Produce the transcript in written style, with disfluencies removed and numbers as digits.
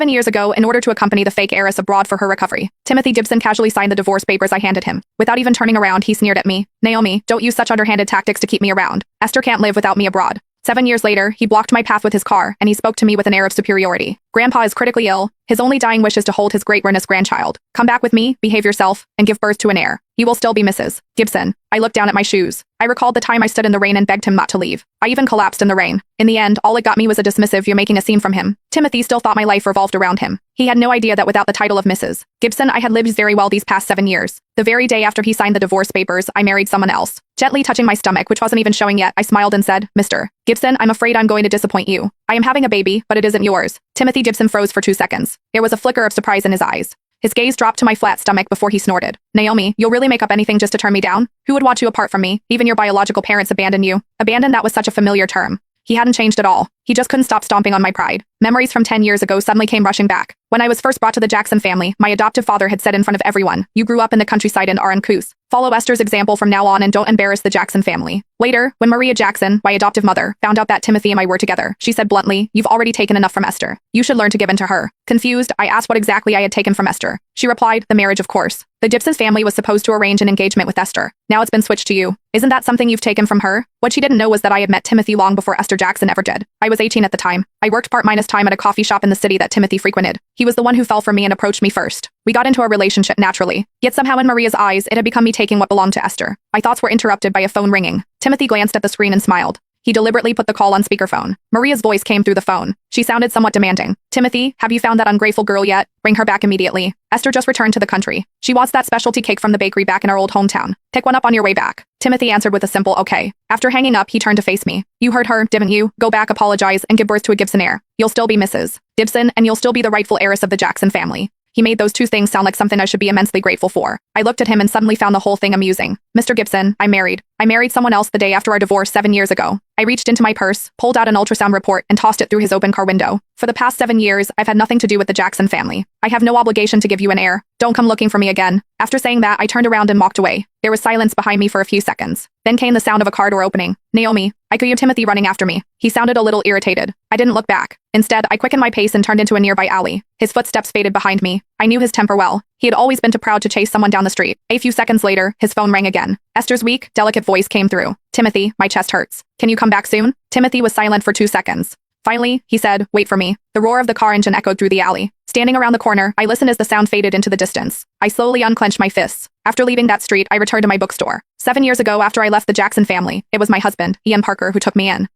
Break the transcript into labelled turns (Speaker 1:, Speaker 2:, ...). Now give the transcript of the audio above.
Speaker 1: 7 years ago, in order to accompany the fake heiress abroad for her recovery, Timothy Gibson casually signed the divorce papers I handed him. Without even turning around, he sneered at me. Naomi, don't use such underhanded tactics to keep me around. Esther can't live without me abroad. 7 years later, he blocked my path with his car, and he spoke to me with an air of superiority. Grandpa is critically ill. His only dying wish is to hold his great-grandest grandchild. Come back with me, behave yourself, and give birth to an heir. You will still be Mrs. Gibson. I looked down at my shoes. I recalled the time I stood in the rain and begged him not to leave. I even collapsed in the rain. In the end, all it got me was a dismissive "you're making a scene" from him. Timothy still thought my life revolved around him. He had no idea that without the title of Mrs. Gibson, I had lived very well these past 7 years. The very day after he signed the divorce papers, I married someone else. Gently touching my stomach, which wasn't even showing yet, I smiled and said, "Mr. Gibson, I'm afraid I'm going to disappoint you. I am having a baby, but it isn't yours." Timothy Gibson froze for 2 seconds. There was a flicker of surprise in his eyes. His gaze dropped to my flat stomach before he snorted. "Naomi, you'll really make up anything just to turn me down? Who would want you apart from me? Even your biological parents abandoned you." Abandoned, that was such a familiar term. He hadn't changed at all. He just couldn't stop stomping on my pride. Memories from 10 years ago suddenly came rushing back. When I was first brought to the Jackson family, my adoptive father had said in front of everyone, "You grew up in the countryside and are uncouth. Follow Esther's example from now on and don't embarrass the Jackson family." Later, when Maria Jackson, my adoptive mother, found out that Timothy and I were together, she said bluntly, "You've already taken enough from Esther. You should learn to give in to her." Confused, I asked what exactly I had taken from Esther. She replied, "The marriage, of course. The Gibson family was supposed to arrange an engagement with Esther. Now it's been switched to you. Isn't that something you've taken from her?" What she didn't know was that I had met Timothy long before Esther Jackson ever did. I was 18 at the time. I worked part-minus time at a coffee shop in the city that Timothy frequented. He was the one who fell for me and approached me first. We got into a relationship naturally. Yet somehow in Maria's eyes, it had become me taking what belonged to Esther. My thoughts were interrupted by a phone ringing. Timothy glanced at the screen and smiled. He deliberately put the call on speakerphone. Maria's voice came through the phone. She sounded somewhat demanding. "Timothy, have you found that ungrateful girl yet? Bring her back immediately. Esther just returned to the country. She wants that specialty cake from the bakery back in our old hometown. Pick one up on your way back." Timothy answered with a simple "okay." After hanging up, he turned to face me. "You heard her, didn't you? Go back, apologize, and give birth to a Gibson heir. You'll still be Mrs. Gibson, and you'll still be the rightful heiress of the Jackson family." He made those two things sound like something I should be immensely grateful for. I looked at him and suddenly found the whole thing amusing. "Mr. Gibson, I'm married. I married someone else the day after our divorce 7 years ago." I reached into my purse, pulled out an ultrasound report, and tossed it through his open car window. "For the past 7 years, I've had nothing to do with the Jackson family. I have no obligation to give you an heir. Don't come looking for me again." After saying that, I turned around and walked away. There was silence behind me for a few seconds. Then came the sound of a car door opening. "Naomi," I could hear Timothy running after me. He sounded a little irritated. I didn't look back. Instead, I quickened my pace and turned into a nearby alley. His footsteps faded behind me. I knew his temper well. He had always been too proud to chase someone down the street. A few seconds later, his phone rang again. Esther's weak, delicate voice came through. "Timothy, my chest hurts. Can you come back soon?" Timothy was silent for 2 seconds. Finally, he said, "Wait for me." The roar of the car engine echoed through the alley. Standing around the corner, I listened as the sound faded into the distance. I slowly unclenched my fists. After leaving that street, I returned to my bookstore. 7 years ago, after I left the Jackson family, it was my husband, Ian Parker, who took me in.